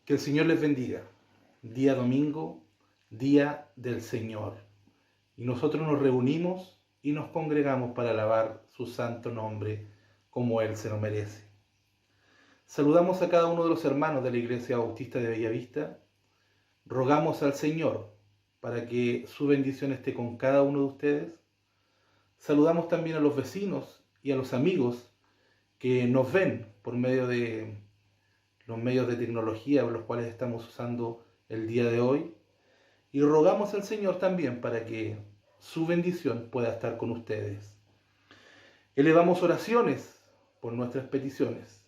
Que el Señor les bendiga. Día domingo, día del Señor. Y nosotros nos reunimos y nos congregamos para alabar su santo nombre como Él se lo merece. Saludamos a cada uno de los hermanos de la Iglesia Bautista de Bellavista. Rogamos al Señor para que su bendición esté con cada uno de ustedes. Saludamos también a los vecinos y a los amigos que nos ven por medio de los medios de tecnología los cuales estamos usando el día de hoy. Y rogamos al Señor también para que su bendición pueda estar con ustedes. Elevamos oraciones por nuestras peticiones.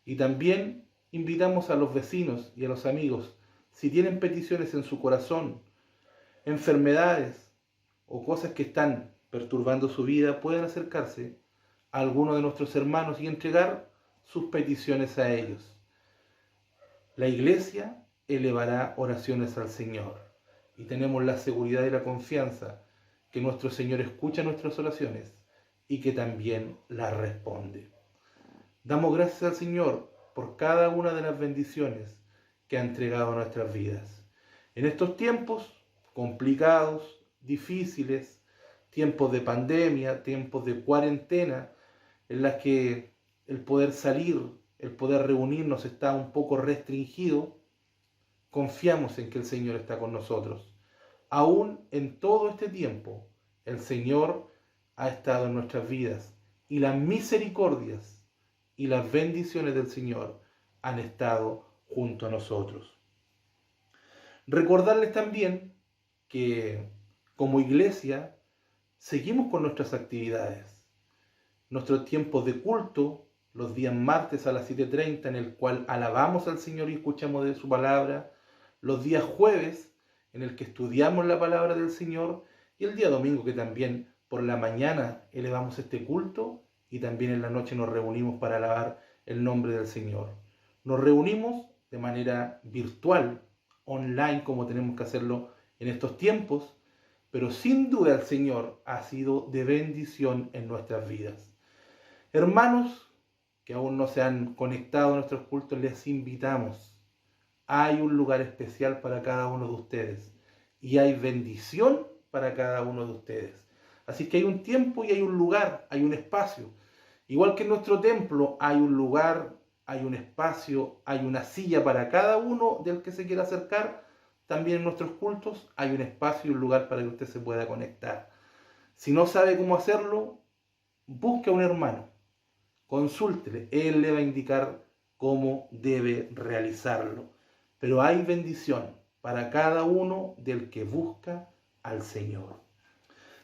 Y también invitamos a los vecinos y a los amigos, si tienen peticiones en su corazón, enfermedades o cosas que están perturbando su vida, pueden acercarse a alguno de nuestros hermanos y entregar sus peticiones a ellos. La Iglesia elevará oraciones al Señor y tenemos la seguridad y la confianza que nuestro Señor escucha nuestras oraciones y que también las responde. Damos gracias al Señor por cada una de las bendiciones que ha entregado a nuestras vidas. En estos tiempos complicados, difíciles, tiempos de pandemia, tiempos de cuarentena, en las que el poder salir, el poder reunirnos está un poco restringido, confiamos en que el Señor está con nosotros. Aún en todo este tiempo, el Señor ha estado en nuestras vidas y las misericordias y las bendiciones del Señor han estado junto a nosotros. Recordarles también que como iglesia seguimos con nuestras actividades. Nuestros tiempos de culto, los días martes a las 7:30, en el cual alabamos al Señor y escuchamos de su palabra, los días jueves, en el que estudiamos la palabra del Señor, y el día domingo, que también por la mañana elevamos este culto, y también en la noche nos reunimos para alabar el nombre del Señor. Nos reunimos de manera virtual, online, como tenemos que hacerlo en estos tiempos, pero sin duda el Señor ha sido de bendición en nuestras vidas. Hermanos que aún no se han conectado a nuestros cultos, les invitamos. Hay un lugar especial para cada uno de ustedes y hay bendición para cada uno de ustedes. Así que hay un tiempo y hay un lugar, hay un espacio. Igual que en nuestro templo hay un lugar, hay un espacio, hay una silla para cada uno del que se quiera acercar, también en nuestros cultos hay un espacio y un lugar para que usted se pueda conectar. Si no sabe cómo hacerlo, busque a un hermano, consúltele, él le va a indicar cómo debe realizarlo. Pero hay bendición para cada uno del que busca al Señor.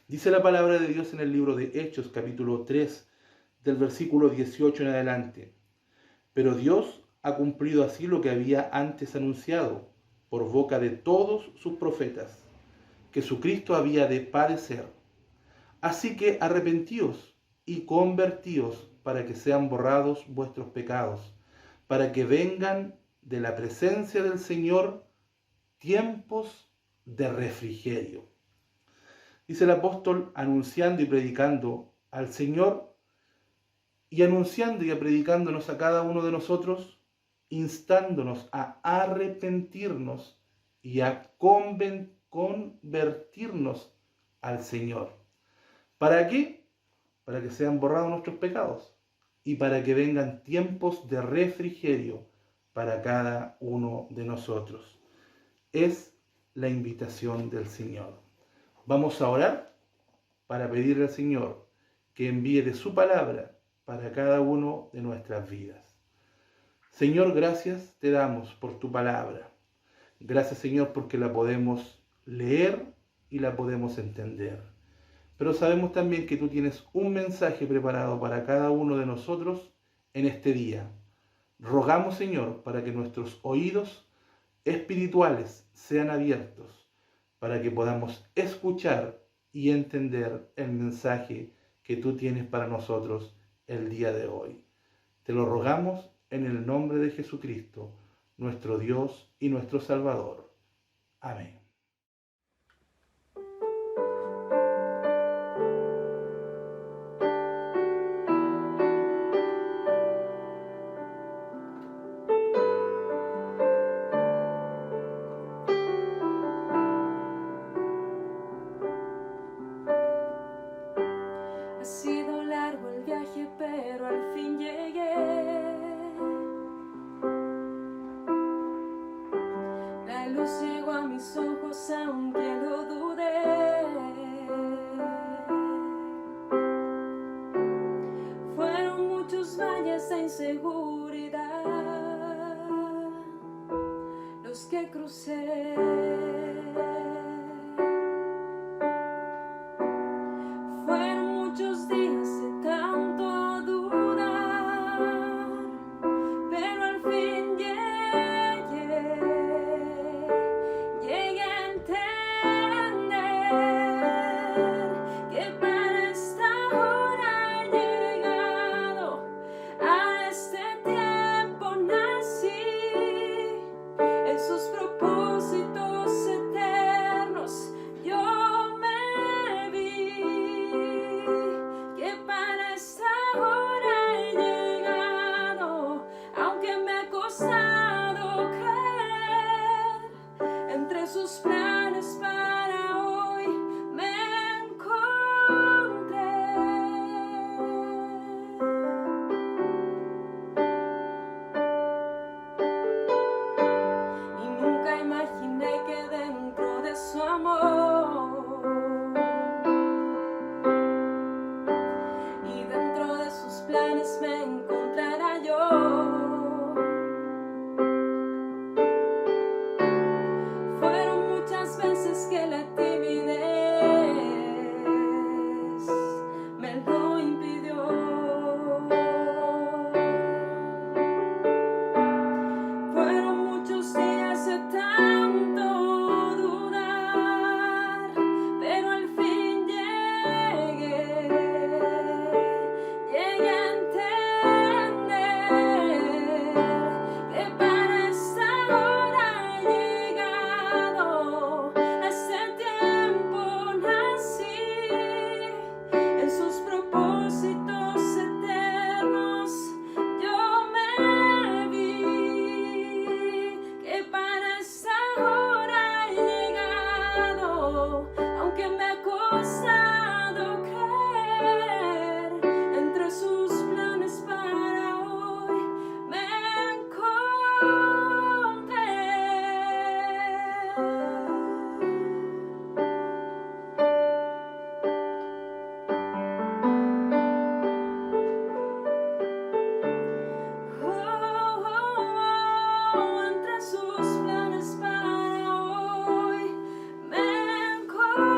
Dice la palabra de Dios en el libro de Hechos, capítulo 3, del versículo 18 en adelante. Pero Dios ha cumplido así lo que había antes anunciado por boca de todos sus profetas, que su Cristo había de padecer. Así que arrepentíos y convertíos para que sean borrados vuestros pecados, para que vengan de la presencia del Señor tiempos de refrigerio. Dice el apóstol, anunciando y predicando al Señor y anunciando y predicándonos a cada uno de nosotros, instándonos a arrepentirnos y a convertirnos al Señor. ¿Para qué? Para que sean borrados nuestros pecados y para que vengan tiempos de refrigerio para cada uno de nosotros. Es la invitación del Señor. Vamos a orar para pedirle al Señor que envíe de su palabra para cada uno de nuestras vidas. Señor, gracias te damos por tu palabra. Gracias, Señor, porque la podemos leer y la podemos entender. Pero sabemos también que tú tienes un mensaje preparado para cada uno de nosotros en este día. Rogamos, Señor, para que nuestros oídos espirituales sean abiertos, para que podamos escuchar y entender el mensaje que tú tienes para nosotros el día de hoy. Te lo rogamos en el nombre de Jesucristo, nuestro Dios y nuestro Salvador. Amén. luz llegó a mis ojos aunque lo dudé. Fueron muchos valles de inseguridad los que crucé. Fueron muchos días de tanto dudar, pero al fin llegué a entender que para esta hora he llegado, a este tiempo nací, en sus propósitos eternos yo me vi, que para esta hora he llegado, aunque me ha costado creer, entre sus planes para hoy me encontré. Y nunca imaginé que dentro de su amor y dentro de sus planes me encontrará yo. Fueron muchas veces que la timidez me lo impidió. Fueron muchos días de tanto dudar, pero al fin llegué a entender que para esta hora he llegado, a este tiempo nací, en sus propósitos eternos yo me vi, que para esta hora he llegado, aunque me ha costado creer, entre sus planes para hoy me encontré. Entre sus planes para hoy me encontré.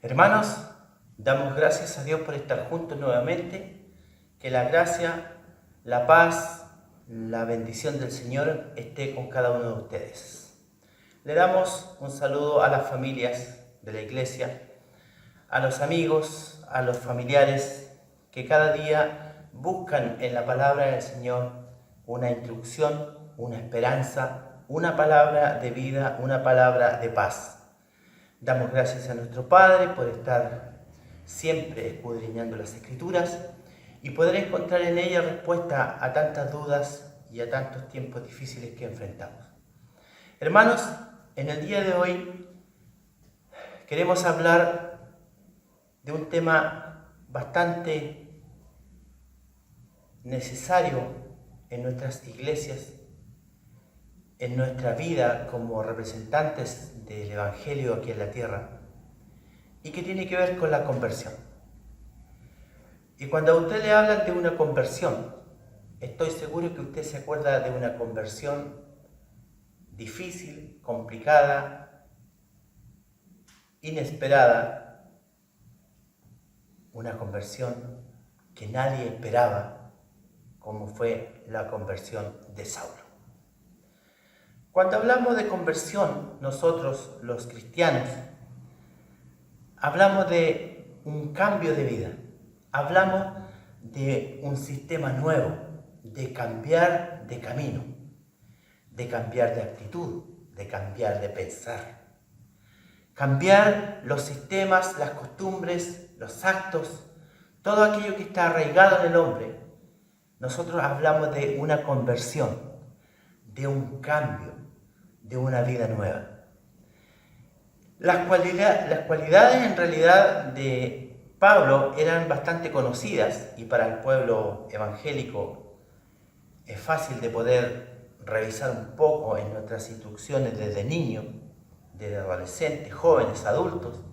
Hermanos, damos gracias a Dios por estar juntos nuevamente. Que la gracia, la paz, la bendición del Señor esté con cada uno de ustedes. Le damos un saludo a las familias de la iglesia, a los amigos, a los familiares que cada día buscan en la palabra del Señor una instrucción, una esperanza, una palabra de vida, una palabra de paz. Damos gracias a nuestro Padre por estar siempre escudriñando las Escrituras y poder encontrar en ellas respuesta a tantas dudas y a tantos tiempos difíciles que enfrentamos. Hermanos, en el día de hoy queremos hablar de un tema bastante necesario en nuestras iglesias, en nuestra vida como representantes del Evangelio aquí en la tierra, y que tiene que ver con la conversión. Y cuando a usted le hablan de una conversión, estoy seguro que usted se acuerda de una conversión difícil, complicada, inesperada, una conversión que nadie esperaba, como fue la conversión de Saulo. Cuando hablamos de conversión, nosotros los cristianos, hablamos de un cambio de vida, hablamos de un sistema nuevo, de cambiar de camino, de cambiar de actitud, de cambiar de pensar. Cambiar los sistemas, las costumbres, los actos, todo aquello que está arraigado en el hombre. Nosotros hablamos de una conversión, de un cambio, de una vida nueva. Las cualidades en realidad de Pablo eran bastante conocidas y para el pueblo evangélico es fácil de poder revisar un poco en nuestras instrucciones desde niño, desde adolescentes, jóvenes, adultos,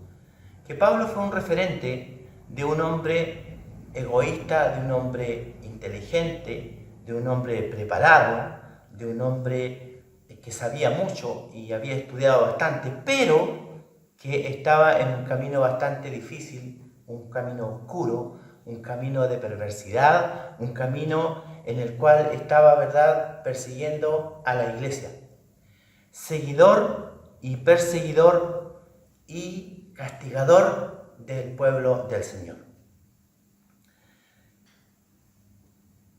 que Pablo fue un referente de un hombre egoísta, de un hombre inteligente, de un hombre preparado, de un hombre que sabía mucho y había estudiado bastante, pero que estaba en un camino bastante difícil, un camino oscuro, un camino de perversidad, un camino en el cual estaba, ¿verdad?, persiguiendo a la iglesia. Seguidor y perseguidor y castigador del pueblo del Señor.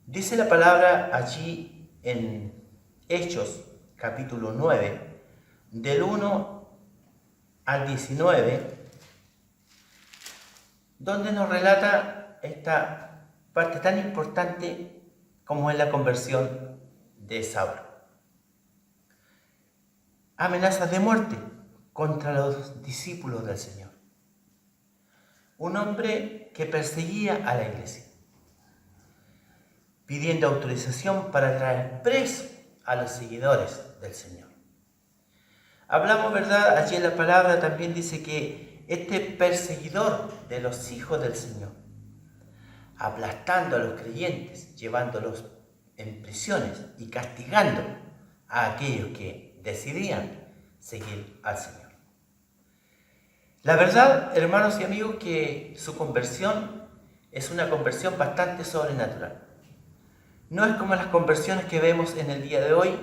Dice la palabra allí en Hechos, capítulo 9, del 1 al 19, donde nos relata esta parte tan importante como es la conversión de Saulo. Amenazas de muerte contra los discípulos del Señor. Un hombre que perseguía a la iglesia, pidiendo autorización para traer preso a los seguidores del Señor. Hablamos, ¿verdad? Allí en la palabra también dice que este perseguidor de los hijos del Señor, aplastando a los creyentes, llevándolos en prisiones y castigando a aquellos que decidían seguir al Señor. La verdad, hermanos y amigos, que su conversión es una conversión bastante sobrenatural. No es como las conversiones que vemos en el día de hoy,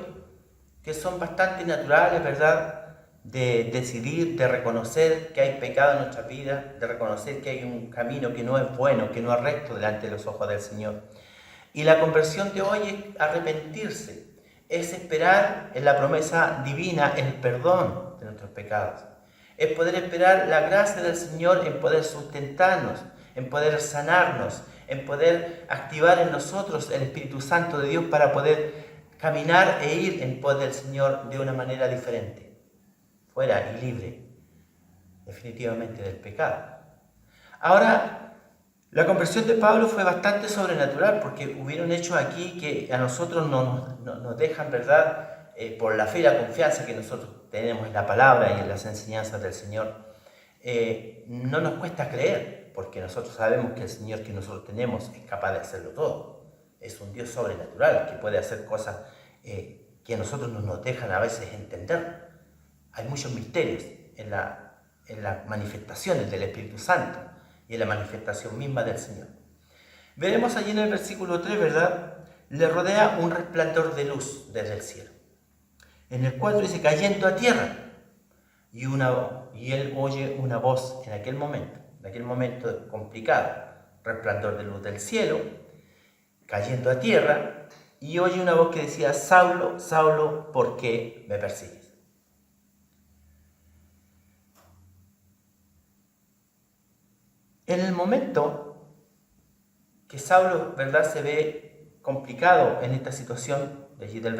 que son bastante naturales, ¿verdad?, de decidir, de reconocer que hay pecado en nuestra vida, de reconocer que hay un camino que no es bueno, que no es recto delante de los ojos del Señor. Y la conversión de hoy es arrepentirse, es esperar en la promesa divina el perdón de nuestros pecados, es poder esperar la gracia del Señor en poder sustentarnos, en poder sanarnos, en poder activar en nosotros el Espíritu Santo de Dios para poder caminar e ir en pos del Señor de una manera diferente, fuera y libre definitivamente del pecado. Ahora, la conversión de Pablo fue bastante sobrenatural porque hubieron hechos aquí que a nosotros nos dejan, ¿verdad?, por la fe y la confianza que nosotros tenemos en la palabra y en las enseñanzas del Señor, no nos cuesta creer, porque nosotros sabemos que el Señor que nosotros tenemos es capaz de hacerlo todo. Es un Dios sobrenatural que puede hacer cosas que a nosotros no nos dejan a veces entender. Hay muchos misterios en las manifestaciones del Espíritu Santo y en la manifestación misma del Señor. Veremos allí en el versículo 3, ¿verdad? Le rodea un resplandor de luz desde el cielo. En el 4 dice, cayendo a tierra. Y él oye una voz en aquel momento complicado, resplandor de luz del cielo, cayendo a tierra, y oye una voz que decía, Saulo, Saulo, ¿por qué me persigues? En el momento que Saulo, ¿verdad?, se ve complicado en esta situación, de allí del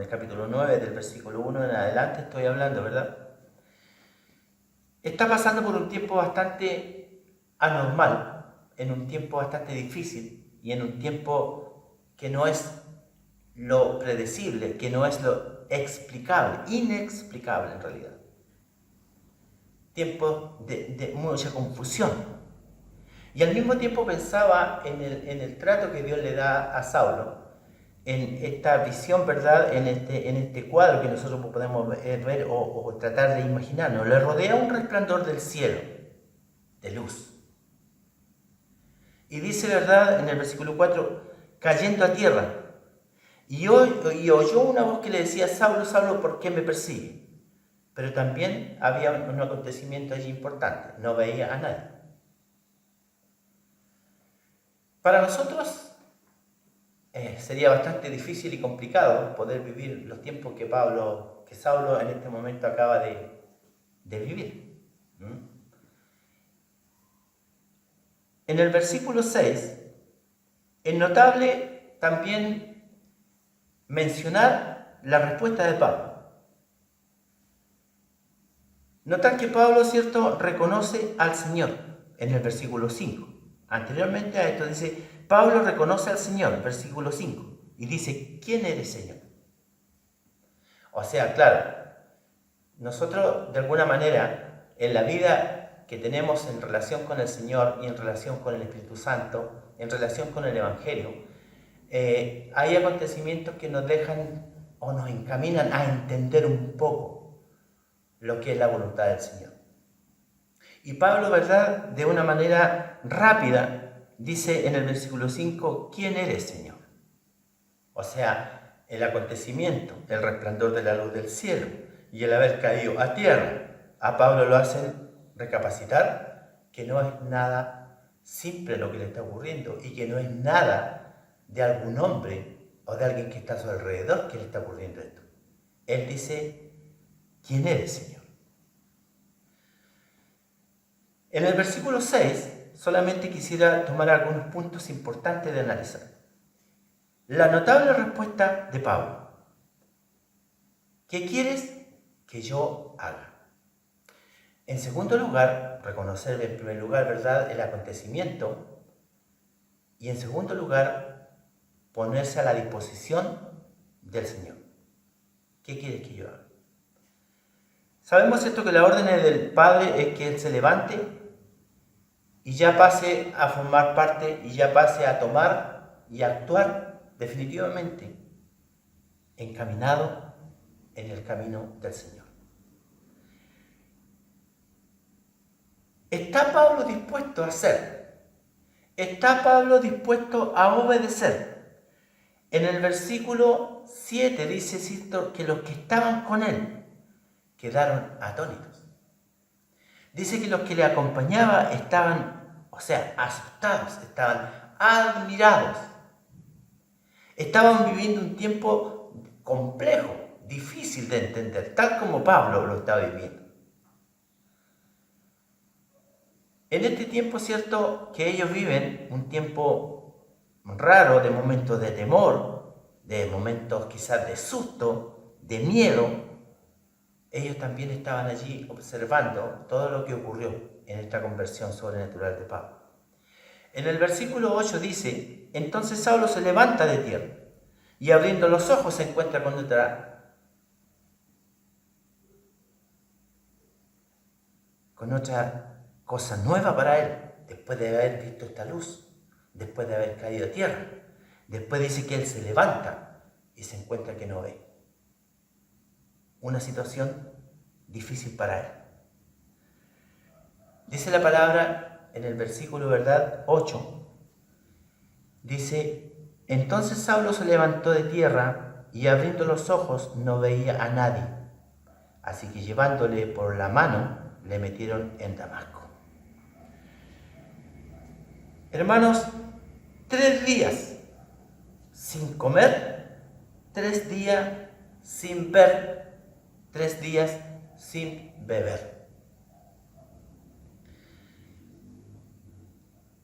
capítulo 9, del versículo 1 en adelante estoy hablando, ¿verdad? Está pasando por un tiempo bastante anormal, en un tiempo bastante difícil y en un tiempo que no es lo predecible, que no es lo explicable, inexplicable en realidad. Tiempo de mucha confusión. Y al mismo tiempo pensaba en el trato que Dios le da a Saulo, en esta visión, ¿verdad?, en este cuadro que nosotros podemos ver o tratar de imaginarnos. Le rodea un resplandor del cielo, de luz. Y dice, ¿verdad?, en el versículo 4, cayendo a tierra. Y oyó una voz que le decía, Saulo, Saulo, ¿por qué me persigue? Pero también había un acontecimiento allí importante, no veía a nadie. Para nosotros sería bastante difícil y complicado poder vivir los tiempos que Saulo en este momento acaba de vivir. En el versículo 6 es notable también mencionar la respuesta de Pablo. Notar que Pablo, ¿cierto?, reconoce al Señor en el versículo 5. Anteriormente a esto dice, Pablo reconoce al Señor, versículo 5, y dice, ¿quién eres, Señor? O sea, claro, nosotros de alguna manera en la vida que tenemos en relación con el Señor y en relación con el Espíritu Santo, en relación con el Evangelio, hay acontecimientos que nos dejan o nos encaminan a entender un poco lo que es la voluntad del Señor. Y Pablo, ¿verdad?, de una manera rápida, dice en el versículo 5, ¿quién eres, Señor? O sea, el acontecimiento, el resplandor de la luz del cielo y el haber caído a tierra, a Pablo lo hacen recapacitar que no es nada simple lo que le está ocurriendo y que no es nada de algún hombre o de alguien que está a su alrededor que le está ocurriendo esto. Él dice, ¿quién eres, Señor? En el versículo 6, solamente quisiera tomar algunos puntos importantes de analizar. La notable respuesta de Pablo. ¿Qué quieres que yo haga? En segundo lugar, reconocer en primer lugar, ¿verdad?, el acontecimiento. Y en segundo lugar, ponerse a la disposición del Señor. ¿Qué quieres que yo haga? Sabemos esto, que la orden del Padre es que Él se levante y ya pase a formar parte y ya pase a tomar y a actuar definitivamente encaminado en el camino del Señor. ¿Está Pablo dispuesto a hacer? ¿Está Pablo dispuesto a obedecer? En el versículo 7 dice, ¿cierto?, que los que estaban con él quedaron atónitos. Dice que los que le acompañaban estaban, asustados, estaban admirados. Estaban viviendo un tiempo complejo, difícil de entender, tal como Pablo lo estaba viviendo. En este tiempo, cierto, que ellos viven un tiempo raro, de momentos de temor, de momentos quizás de susto, de miedo, ellos también estaban allí observando todo lo que ocurrió en esta conversión sobrenatural de Pablo. En el versículo 8 dice, entonces Saulo se levanta de tierra y abriendo los ojos se encuentra con otra cosa nueva para él, después de haber visto esta luz, después de haber caído a tierra. Después dice que él se levanta y se encuentra que no ve. Una situación difícil para él. Dice la palabra en el versículo, ¿verdad?, 8. Dice, entonces Saulo se levantó de tierra y abriendo los ojos no veía a nadie. Así que llevándole por la mano, le metieron en Damasco. Hermanos, 3 días sin comer, 3 días sin ver, 3 días sin beber.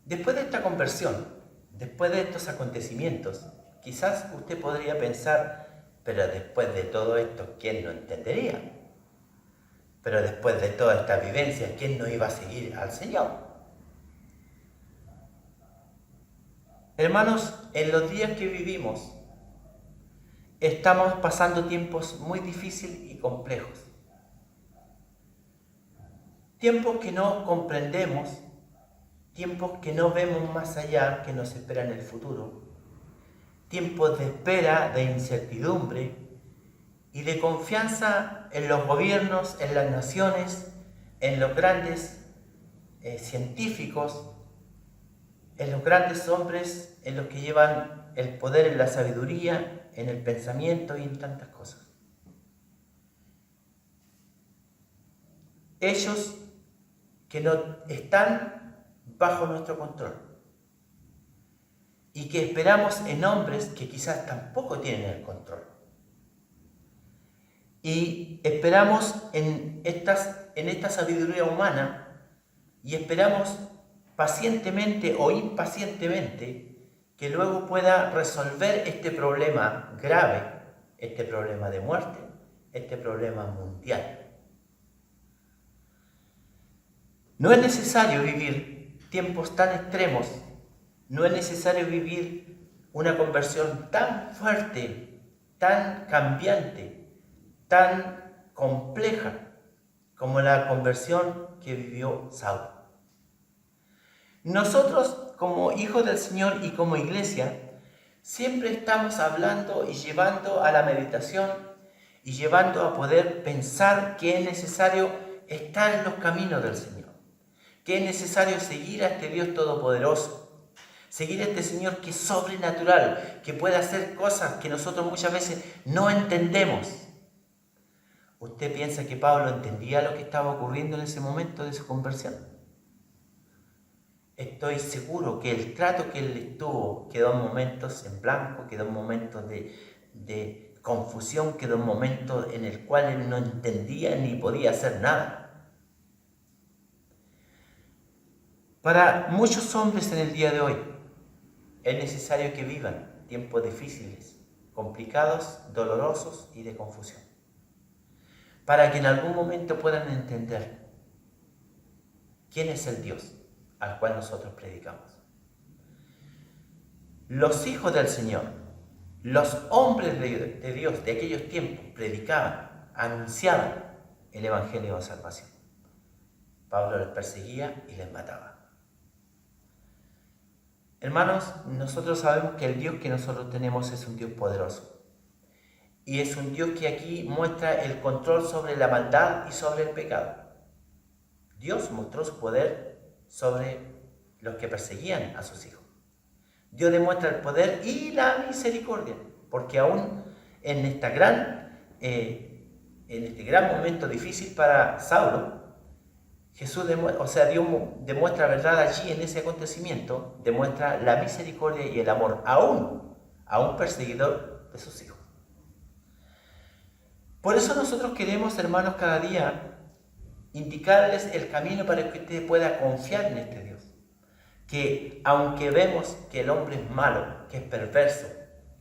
Después de esta conversión, después de estos acontecimientos, quizás usted podría pensar, pero después de todo esto, ¿quién no entendería? Pero después de toda esta vivencia, ¿quién no iba a seguir al Señor? Hermanos, en los días que vivimos, estamos pasando tiempos muy difíciles y complejos. Tiempos que no comprendemos, tiempos que no vemos más allá, que nos espera en el futuro. Tiempos de espera, de incertidumbre y de confianza en los gobiernos, en las naciones, en los grandes científicos, en los grandes hombres, en los que llevan el poder, en la sabiduría, en el pensamiento y en tantas cosas. Ellos que no están bajo nuestro control y que esperamos en hombres que quizás tampoco tienen el control. Y esperamos en esta sabiduría humana y esperamos pacientemente o impacientemente que luego pueda resolver este problema grave este problema de muerte, este problema mundial. No es necesario vivir tiempos tan extremos, no es necesario vivir una conversión tan fuerte, tan cambiante, tan compleja como la conversión que vivió Saulo. Nosotros, como hijos del Señor y como iglesia, siempre estamos hablando y llevando a la meditación y llevando a poder pensar que es necesario estar en los caminos del Señor, que es necesario seguir a este Dios todopoderoso, seguir a este Señor que es sobrenatural, que puede hacer cosas que nosotros muchas veces no entendemos. ¿Usted piensa que Pablo entendía lo que estaba ocurriendo en ese momento de su conversión? Estoy seguro que el trato que él tuvo quedó en momentos en blanco, quedó en momentos de confusión, quedó en momentos en el cual él no entendía ni podía hacer nada. Para muchos hombres en el día de hoy es necesario que vivan tiempos difíciles, complicados, dolorosos y de confusión, para que en algún momento puedan entender quién es el Dios al cual nosotros predicamos. Los hijos del Señor, los hombres de Dios de aquellos tiempos predicaban, anunciaban el Evangelio de salvación. Pablo les perseguía y les mataba. Hermanos, nosotros sabemos que el Dios que nosotros tenemos es un Dios poderoso. Y es un Dios que aquí muestra el control sobre la maldad y sobre el pecado. Dios mostró su poder sobre los que perseguían a sus hijos. Dios demuestra el poder y la misericordia, porque aún en este gran momento difícil para Saulo, Dios demuestra verdad allí en ese acontecimiento, demuestra la misericordia y el amor aún a un perseguidor de sus hijos. Por eso nosotros queremos, hermanos, cada día indicarles el camino para que usted pueda confiar en este Dios. Que aunque vemos que el hombre es malo, que es perverso,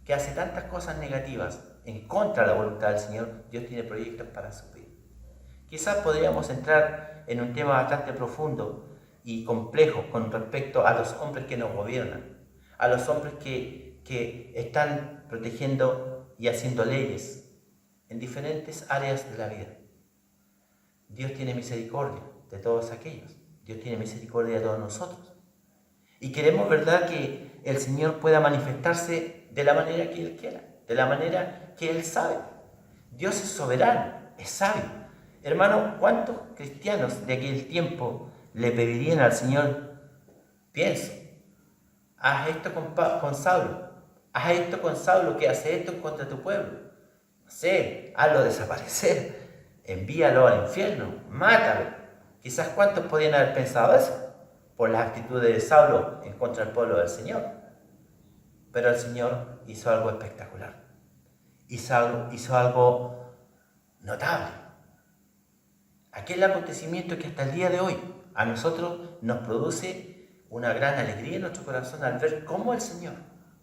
que hace tantas cosas negativas en contra de la voluntad del Señor, Dios tiene proyectos para su vida. Quizás podríamos entrar en un tema bastante profundo y complejo con respecto a los hombres que nos gobiernan, a los hombres que están protegiendo y haciendo leyes en diferentes áreas de la vida. Dios tiene misericordia de todos aquellos. Dios tiene misericordia de todos nosotros. Y queremos, ¿verdad?, que el Señor pueda manifestarse de la manera que Él quiera, de la manera que Él sabe. Dios es soberano, es sabio. Hermano, ¿cuántos cristianos de aquel tiempo le pedirían al Señor? Pienso, haz esto con Saulo, haz esto con Saulo, que hace esto contra tu pueblo. No sé, hazlo desaparecer. Envíalo al infierno, mátalo. Quizás cuántos podían haber pensado eso por las actitudes de Saulo en contra del pueblo del Señor. Pero el Señor hizo algo espectacular. Hizo algo notable. Aquel acontecimiento que hasta el día de hoy a nosotros nos produce una gran alegría en nuestro corazón al ver cómo el Señor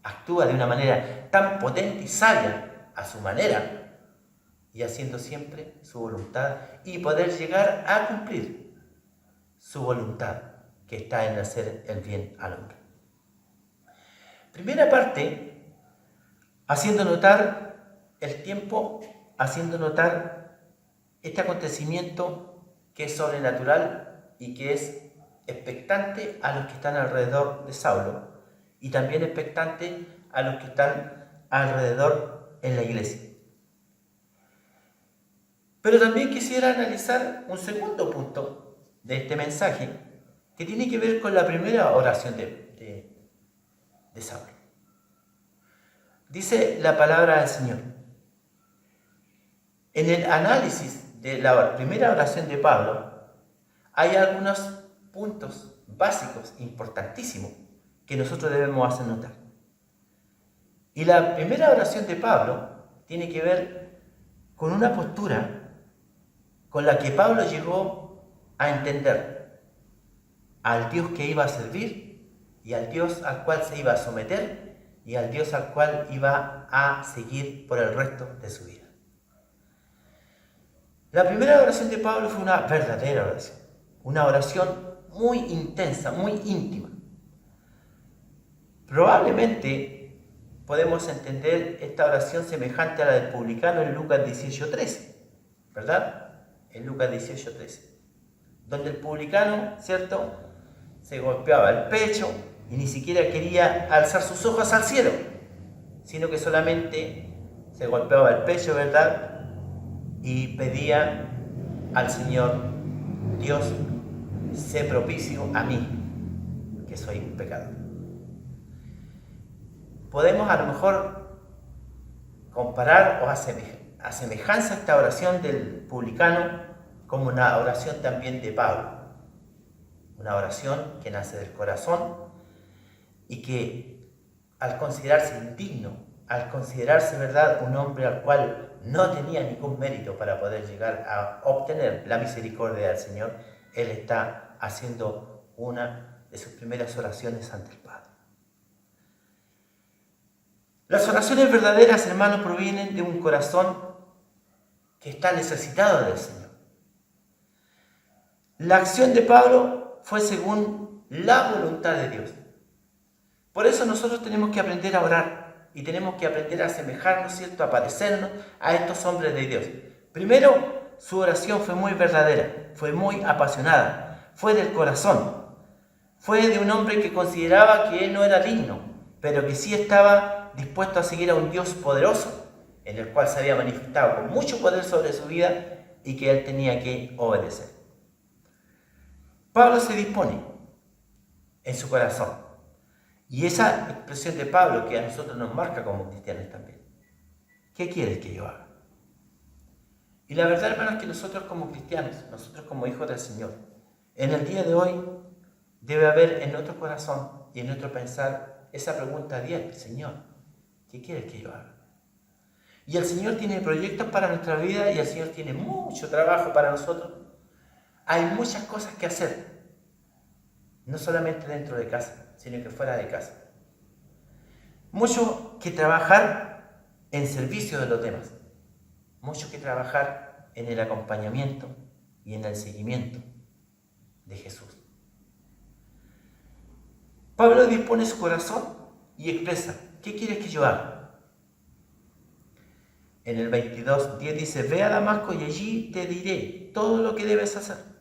actúa de una manera tan potente y sabia a su manera, y haciendo siempre su voluntad y poder llegar a cumplir su voluntad, que está en hacer el bien al hombre. Primera parte, haciendo notar el tiempo, haciendo notar este acontecimiento que es sobrenatural y que es expectante a los que están alrededor de Saulo y también expectante a los que están alrededor en la iglesia. Pero también quisiera analizar un segundo punto de este mensaje que tiene que ver con la primera oración de Saulo. Dice la palabra del Señor. En el análisis de la primera oración de Pablo hay algunos puntos básicos, importantísimos, que nosotros debemos hacer notar. Y la primera oración de Pablo tiene que ver con una postura con la que Pablo llegó a entender al Dios que iba a servir y al Dios al cual se iba a someter y al Dios al cual iba a seguir por el resto de su vida. La primera oración de Pablo fue una verdadera oración, una oración muy intensa, muy íntima. Probablemente podemos entender esta oración semejante a la del publicano en Lucas 18:13, ¿verdad? En Lucas 18:13, donde el publicano, ¿cierto?, se golpeaba el pecho y ni siquiera quería alzar sus ojos al cielo, sino que solamente se golpeaba el pecho, ¿verdad?, y pedía al Señor: Dios, sé propicio a mí, que soy un pecador. Podemos a lo mejor comparar o asemejanza esta oración del publicano como una oración también de Pablo, una oración que nace del corazón y que, al considerarse indigno, al considerarse, ¿verdad?, un hombre al cual no tenía ningún mérito para poder llegar a obtener la misericordia del Señor, él está haciendo una de sus primeras oraciones ante el Padre. Las oraciones verdaderas, hermanos, provienen de un corazón que está necesitado del Señor. La acción de Pablo fue según la voluntad de Dios. Por eso nosotros tenemos que aprender a orar y tenemos que aprender a asemejarnos, ¿cierto?, a parecernos a estos hombres de Dios. Primero, su oración fue muy verdadera, fue muy apasionada, fue del corazón. Fue de un hombre que consideraba que él no era digno, pero que sí estaba dispuesto a seguir a un Dios poderoso, en el cual se había manifestado con mucho poder sobre su vida y que él tenía que obedecer. Pablo se dispone en su corazón. Y esa expresión de Pablo que a nosotros nos marca como cristianos también. ¿Qué quieres que yo haga? Y la verdad, hermanos, es que nosotros como cristianos, nosotros como hijos del Señor, en el día de hoy debe haber en nuestro corazón y en nuestro pensar esa pregunta diaria: Señor, ¿qué quieres que yo haga? Y el Señor tiene proyectos para nuestra vida y el Señor tiene mucho trabajo para nosotros. Hay muchas cosas que hacer, no solamente dentro de casa, sino que fuera de casa. Mucho que trabajar en servicio de los demás, mucho que trabajar en el acompañamiento y en el seguimiento de Jesús. Pablo dispone su corazón y expresa: ¿qué quieres que yo haga? En el 22:10 dice: ve a Damasco y allí te diré todo lo que debes hacer.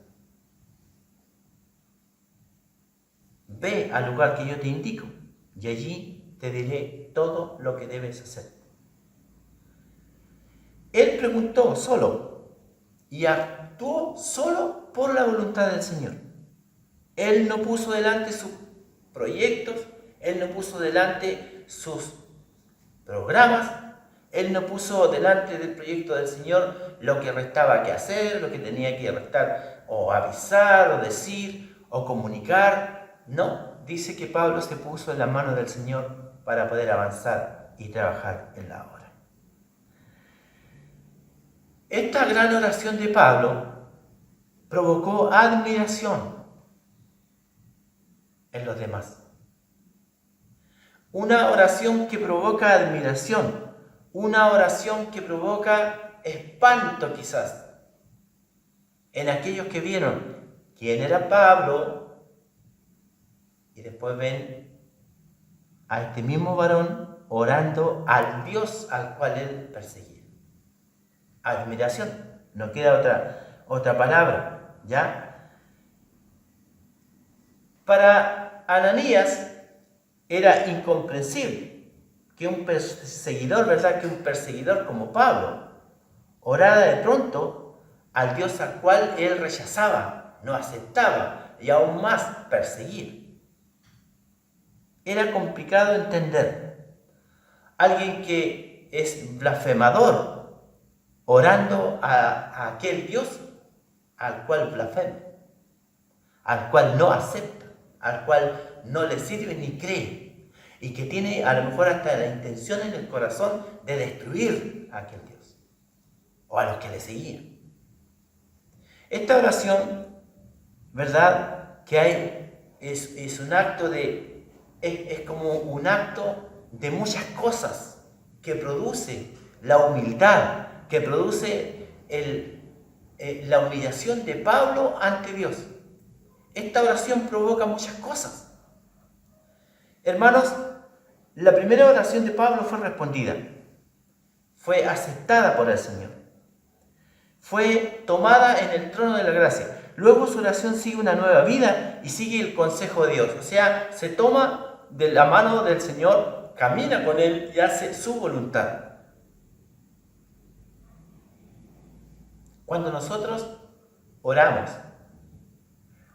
Ve al lugar que yo te indico y allí te diré todo lo que debes hacer. Él preguntó solo y actuó solo por la voluntad del Señor. Él no puso delante sus proyectos, él no puso delante sus programas, él no puso delante del proyecto del Señor lo que restaba que hacer, lo que tenía que restar o avisar o decir o comunicar. No, dice que Pablo se puso en la mano del Señor para poder avanzar y trabajar en la obra. Esta gran oración de Pablo provocó admiración en los demás. Una oración que provoca admiración, una oración que provoca espanto quizás en aquellos que vieron quién era Pablo y después ven a este mismo varón orando al Dios al cual él perseguía. Admiración, no queda otra palabra, ¿ya? Para Ananías era incomprensible que un perseguidor, ¿verdad?, que un perseguidor como Pablo orara de pronto al Dios al cual él rechazaba, no aceptaba y aún más perseguía. Era complicado entender. Alguien que es blasfemador orando a aquel Dios al cual blasfema, al cual no acepta, al cual no le sirve ni cree, y que tiene a lo mejor hasta la intención en el corazón de destruir a aquel Dios o a los que le seguían. Esta oración, ¿verdad?, que hay es un acto es como un acto de muchas cosas que produce la humildad, que produce la humillación de Pablo ante Dios. Esta oración provoca muchas cosas. Hermanos, la primera oración de Pablo fue respondida, fue aceptada por el Señor, fue tomada en el trono de la gracia. Luego su oración sigue una nueva vida y sigue el consejo de Dios. O sea, se toma de la mano del Señor, camina con Él y hace su voluntad. Cuando nosotros oramos,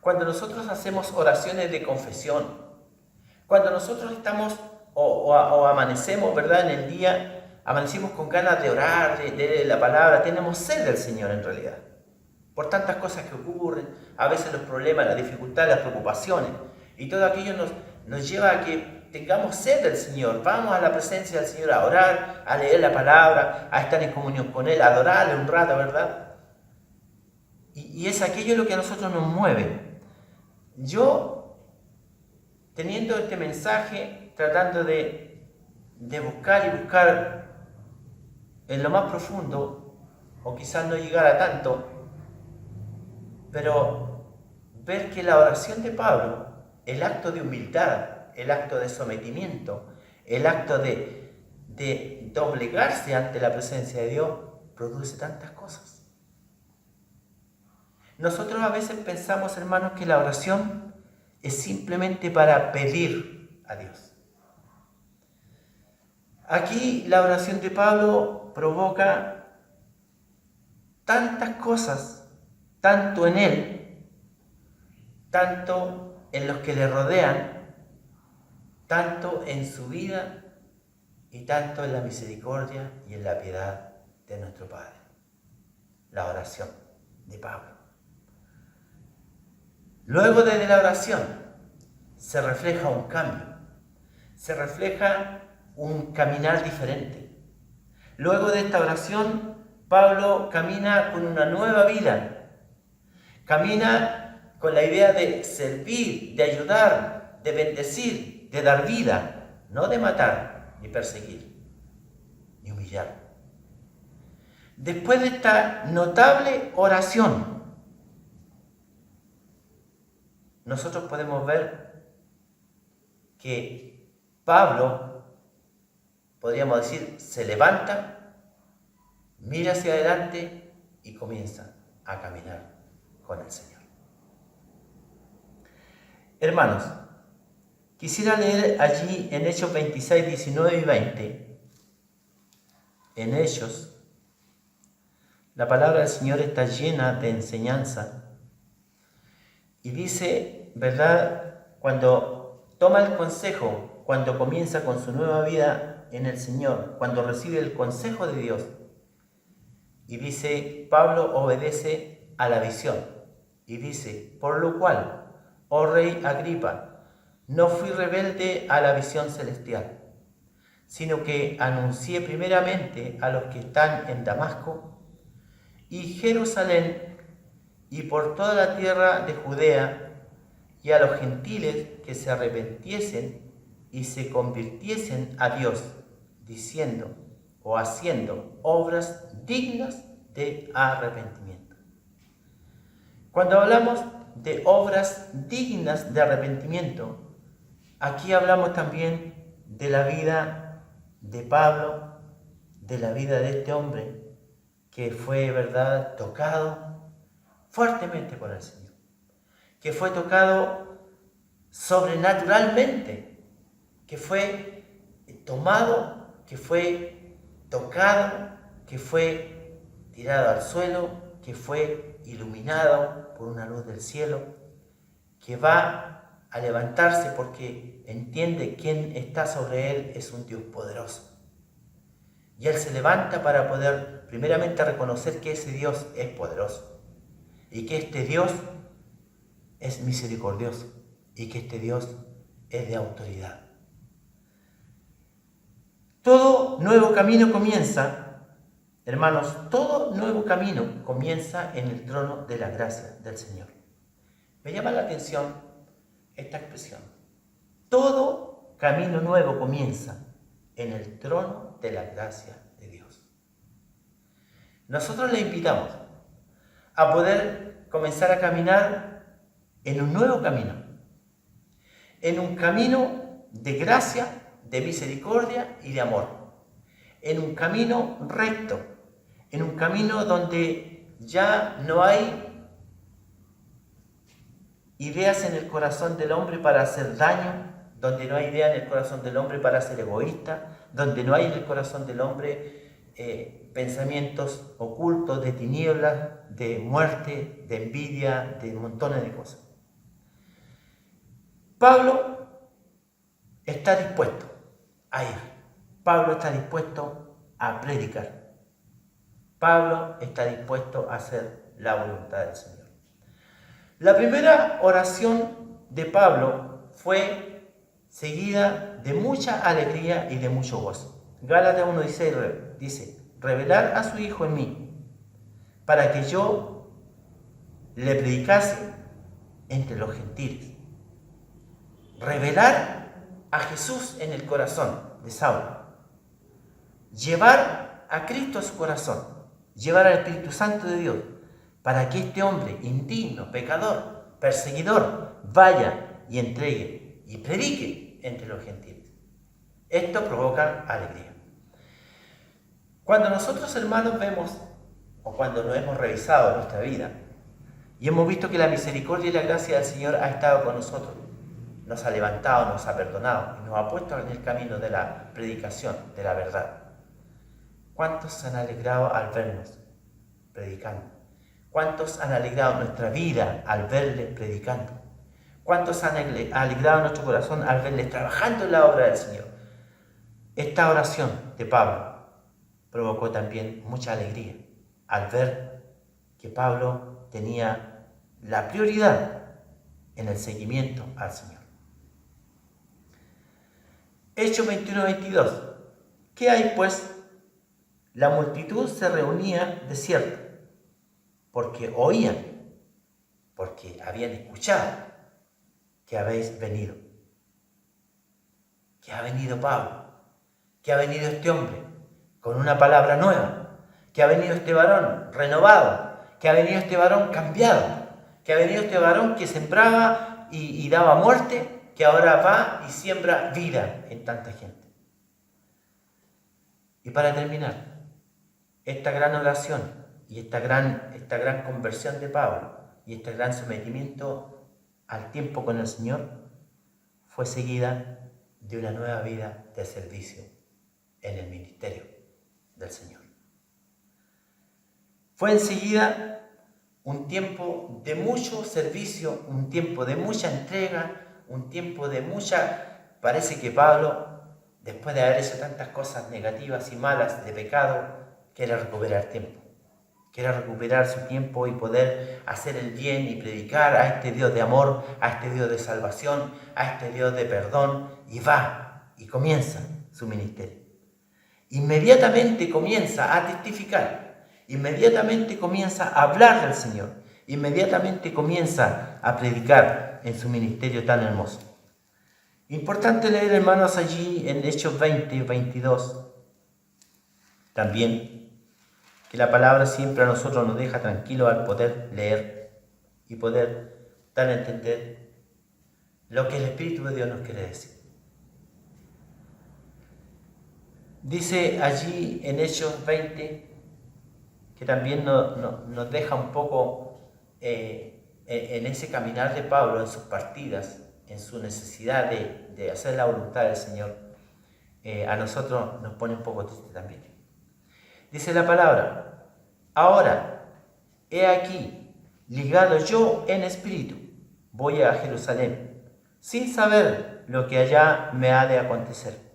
cuando nosotros hacemos oraciones de confesión, cuando nosotros estamos o amanecemos, ¿verdad? En el día, amanecimos con ganas de orar, de leer la palabra, tenemos sed del Señor en realidad. Por tantas cosas que ocurren, a veces los problemas, las dificultades, las preocupaciones, y todo aquello nos lleva a que tengamos sed del Señor. Vamos a la presencia del Señor a orar, a leer la palabra, a estar en comunión con Él, a adorarle un rato, ¿verdad? Y es aquello lo que a nosotros nos mueve. Yo, teniendo este mensaje, tratando de buscar y buscar en lo más profundo, o quizás no llegar a tanto, pero ver que la oración de Pablo, el acto de humildad, el acto de sometimiento, el acto de doblegarse ante la presencia de Dios, produce tantas cosas. Nosotros a veces pensamos, hermanos, que la oración es simplemente para pedir a Dios. Aquí la oración de Pablo provoca tantas cosas, tanto en él, tanto en los que le rodean, tanto en su vida y tanto en la misericordia y en la piedad de nuestro Padre. La oración de Pablo. Luego de la oración se refleja un cambio, se refleja un caminar diferente. Luego de esta oración, Pablo camina con una nueva vida, camina con la idea de servir, de ayudar, de bendecir, de dar vida, no de matar, ni perseguir, ni humillar. Después de esta notable oración, nosotros podemos ver que Pablo, podríamos decir, se levanta, mira hacia adelante y comienza a caminar con el Señor. Hermanos, quisiera leer allí en Hechos 26, 19 y 20. En Hechos, la palabra del Señor está llena de enseñanza. Y dice, ¿verdad? Cuando toma el consejo, cuando comienza con su nueva vida en el Señor, cuando recibe el consejo de Dios. Y dice, Pablo obedece a la visión. Y dice, por lo cual, oh rey Agripa, no fui rebelde a la visión celestial, sino que anuncié primeramente a los que están en Damasco y Jerusalén y por toda la tierra de Judea, y a los gentiles que se arrepintiesen y se convirtiesen a Dios, diciendo o haciendo obras dignas de arrepentimiento. Cuando hablamos de obras dignas de arrepentimiento, aquí hablamos también de la vida de Pablo, de la vida de este hombre que fue, ¿verdad?, tocado fuertemente por el Señor, que fue tocado sobrenaturalmente, que fue tomado, que fue tocado, que fue tirado al suelo, que fue iluminado por una luz del cielo, que va a levantarse porque entiende quién está sobre él es un Dios poderoso. Y él se levanta para poder primeramente reconocer que ese Dios es poderoso y que este Dios es misericordioso y que este Dios es de autoridad. Todo nuevo camino comienza, hermanos, todo nuevo camino comienza en el trono de la gracia del Señor. Me llama la atención esta expresión. Todo camino nuevo comienza en el trono de la gracia de Dios. Nosotros le invitamos a poder comenzar a caminar en un nuevo camino, en un camino de gracia, de misericordia y de amor, en un camino recto, en un camino donde ya no hay ideas en el corazón del hombre para hacer daño, donde no hay idea en el corazón del hombre para ser egoísta, donde no hay en el corazón del hombre pensamientos ocultos de tinieblas, de muerte, de envidia, de montones de cosas. Pablo está dispuesto a ir. Pablo está dispuesto a predicar. Pablo está dispuesto a hacer la voluntad del Señor. La primera oración de Pablo fue seguida de mucha alegría y de mucho gozo. Gálatas 1:16 dice, revelar a su Hijo en mí, para que yo le predicase entre los gentiles. Revelar a Jesús en el corazón de Saulo. Llevar a Cristo a su corazón. Llevar al Espíritu Santo de Dios, para que este hombre indigno, pecador, perseguidor, vaya y entregue y predique entre los gentiles. Esto provoca alegría. Cuando nosotros, hermanos, vemos, o cuando nos hemos revisado nuestra vida, y hemos visto que la misericordia y la gracia del Señor ha estado con nosotros, nos ha levantado, nos ha perdonado y nos ha puesto en el camino de la predicación, de la verdad. ¿Cuántos se han alegrado al vernos predicando? ¿Cuántos han alegrado nuestra vida al verles predicando? ¿Cuántos han alegrado nuestro corazón al verles trabajando en la obra del Señor? Esta oración de Pablo provocó también mucha alegría al ver que Pablo tenía la prioridad en el seguimiento al Señor. Hechos 21:22. ¿Qué hay pues? La multitud se reunía desierta, porque oían, porque habían escuchado que habéis venido. Que ha venido Pablo, que ha venido este hombre con una palabra nueva, que ha venido este varón renovado, que ha venido este varón cambiado, que ha venido este varón que sembraba y daba muerte, que ahora va y siembra vida en tanta gente. Y para terminar, esta gran oración y esta gran conversión de Pablo y este gran sometimiento al tiempo con el Señor fue seguida de una nueva vida de servicio en el ministerio del Señor. Fue enseguida un tiempo de mucho servicio, un tiempo de mucha entrega, un tiempo de mucha... Parece que Pablo, después de haber hecho tantas cosas negativas y malas de pecado, quiere recuperar tiempo. Quiere recuperar su tiempo y poder hacer el bien y predicar a este Dios de amor, a este Dios de salvación, a este Dios de perdón, y va y comienza su ministerio. Inmediatamente comienza a testificar, inmediatamente comienza a hablar del Señor, inmediatamente comienza a predicar en su ministerio tan hermoso. Importante leer, hermanos, allí en Hechos 20:22, también, que la palabra siempre a nosotros nos deja tranquilos al poder leer y poder dar a entender lo que el Espíritu de Dios nos quiere decir. Dice allí en Hechos 20, que también nos deja un poco en ese caminar de Pablo, en sus partidas, en su necesidad de hacer la voluntad del Señor, a nosotros nos pone un poco triste también. Dice la palabra, ahora, he aquí, ligado yo en espíritu, voy a Jerusalén, sin saber lo que allá me ha de acontecer.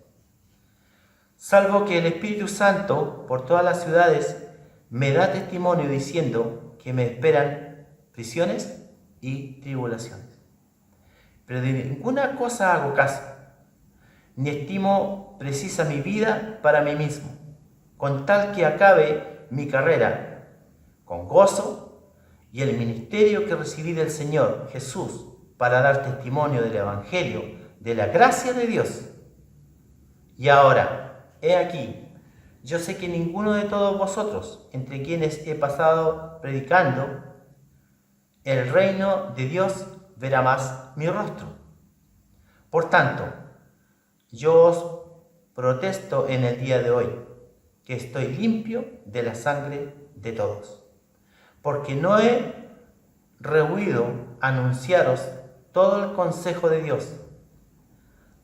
Salvo que el Espíritu Santo, por todas las ciudades, me da testimonio diciendo que me esperan prisiones y tribulaciones. Pero de ninguna cosa hago caso, ni estimo precisa mi vida para mí mismo, con tal que acabe mi carrera con gozo y el ministerio que recibí del Señor Jesús para dar testimonio del Evangelio, de la gracia de Dios. Y ahora, he aquí, yo sé que ninguno de todos vosotros, entre quienes he pasado predicando el reino de Dios, verá más mi rostro. Por tanto, yo os protesto en el día de hoy, que estoy limpio de la sangre de todos, porque no he rehuido anunciaros todo el consejo de Dios.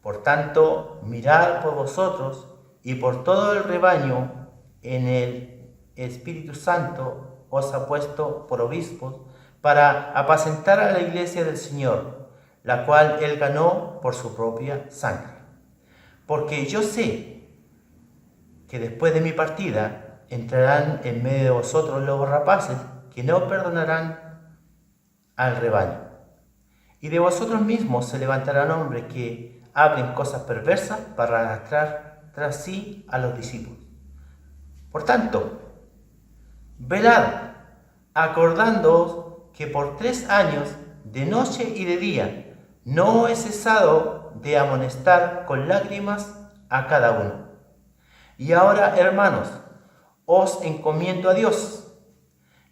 Por tanto, mirad por vosotros y por todo el rebaño en el Espíritu Santo os ha puesto por obispos para apacentar a la iglesia del Señor, la cual él ganó por su propia sangre. Porque yo sé que después de mi partida entrarán en medio de vosotros lobos rapaces que no perdonarán al rebaño. Y de vosotros mismos se levantarán hombres que hablen cosas perversas para arrastrar tras sí a los discípulos. Por tanto, velad, acordándoos que por 3 años, de noche y de día, no he cesado de amonestar con lágrimas a cada uno. Y ahora, hermanos, os encomiendo a Dios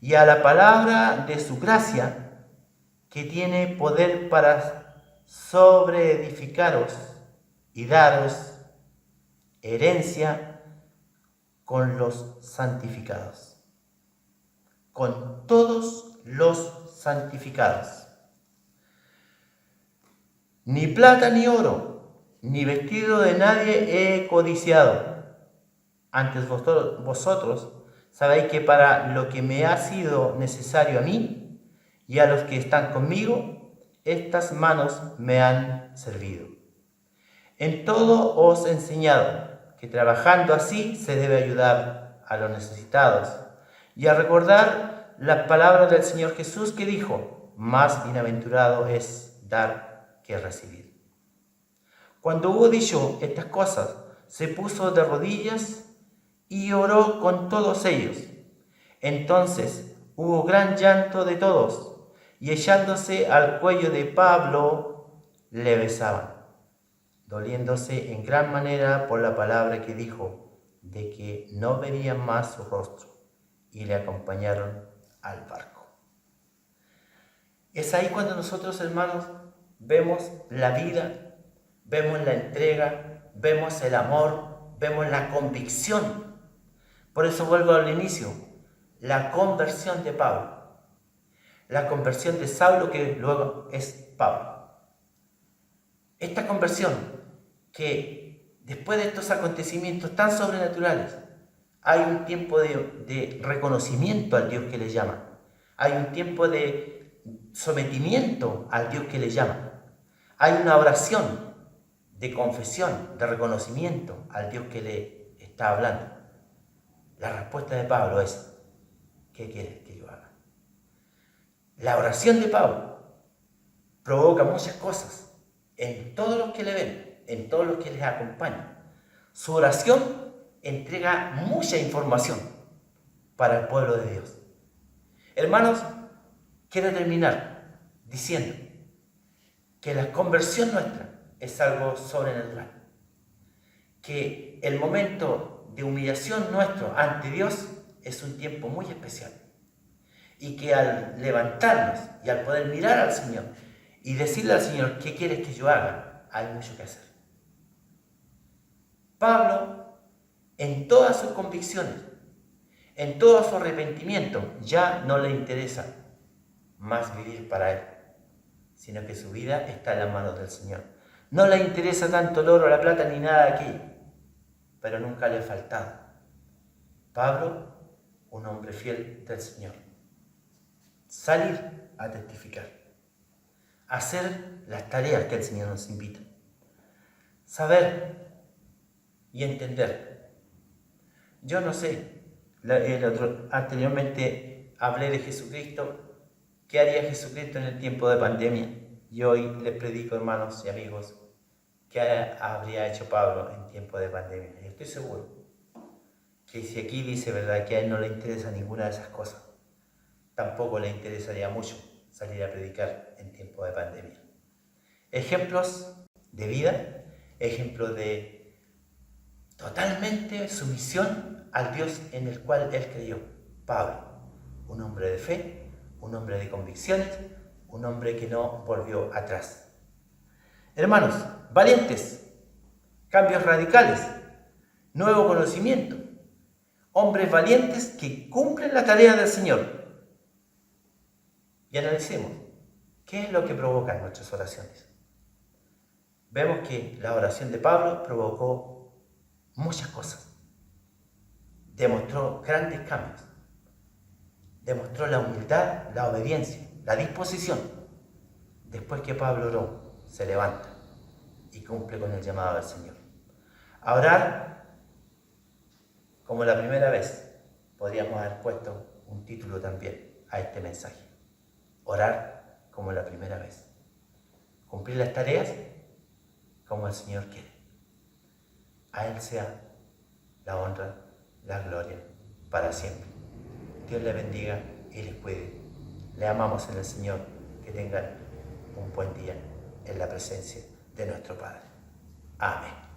y a la palabra de su gracia, que tiene poder para sobreedificaros y daros herencia con los santificados, con todos los santificados. Ni plata ni oro, ni vestido de nadie he codiciado. Antes vosotros sabéis que para lo que me ha sido necesario a mí y a los que están conmigo, estas manos me han servido. En todo os he enseñado que trabajando así se debe ayudar a los necesitados y a recordar las palabras del Señor Jesús, que dijo: más bienaventurado es dar que recibir. Cuando hubo dicho estas cosas, se puso de rodillas y oró con todos ellos. Entonces hubo gran llanto de todos, y echándose al cuello de Pablo, le besaban, doliéndose en gran manera por la palabra que dijo, de que no verían más su rostro, y le acompañaron al barco. Es ahí cuando nosotros, hermanos, vemos la vida, vemos la entrega, vemos el amor, vemos la convicción. Por eso vuelvo al inicio, la conversión de Pablo. La conversión de Saulo, que luego es Pablo. Esta conversión, que después de estos acontecimientos tan sobrenaturales, hay un tiempo de reconocimiento al Dios que le llama. Hay un tiempo de sometimiento al Dios que le llama. Hay una oración de confesión, de reconocimiento al Dios que le está hablando. La respuesta de Pablo es: ¿qué quieres que yo haga? La oración de Pablo provoca muchas cosas en todos los que le ven, en todos los que les acompañan. Su oración entrega mucha información para el pueblo de Dios. Hermanos, quiero terminar diciendo que la conversión nuestra es algo sobrenatural. Que el momento de humillación nuestro ante Dios es un tiempo muy especial. Y que al levantarnos y al poder mirar al Señor y decirle al Señor: ¿qué quieres que yo haga?, hay mucho que hacer. Pablo, en todas sus convicciones, en todo su arrepentimiento, ya no le interesa más vivir para él, sino que su vida está en las manos del Señor. No le interesa tanto el oro, la plata ni nada de aquello, pero nunca le ha faltado. Pablo, un hombre fiel del Señor. Salir a testificar, hacer las tareas que el Señor nos invita, saber y entender. Yo no sé, anteriormente hablé de Jesucristo, qué haría Jesucristo en el tiempo de pandemia, y hoy les predico, hermanos y amigos, qué habría hecho Pablo en tiempo de pandemia. Y estoy seguro que si aquí dice, ¿verdad?, que a él no le interesa ninguna de esas cosas, tampoco le interesaría mucho salir a predicar en tiempo de pandemia. Ejemplos de vida, ejemplos de totalmente sumisión al Dios en el cual él creyó. Pablo, un hombre de fe, un hombre de convicciones, un hombre que no volvió atrás. Hermanos, valientes, cambios radicales, nuevo conocimiento, hombres valientes que cumplen la tarea del Señor. Y analicemos, ¿qué es lo que provocan nuestras oraciones? Vemos que la oración de Pablo provocó muchas cosas. Demostró grandes cambios. Demostró la humildad, la obediencia, la disposición. Después que Pablo oró, se levanta y cumple con el llamado del Señor. A orar como la primera vez. Podríamos haber puesto un título también a este mensaje. Orar como la primera vez. Cumplir las tareas como el Señor quiere. A Él sea la honra, la gloria para siempre. Dios le bendiga y les cuide. Le amamos en el Señor. Que tengan un buen día en la presencia de nuestro Padre. Amén.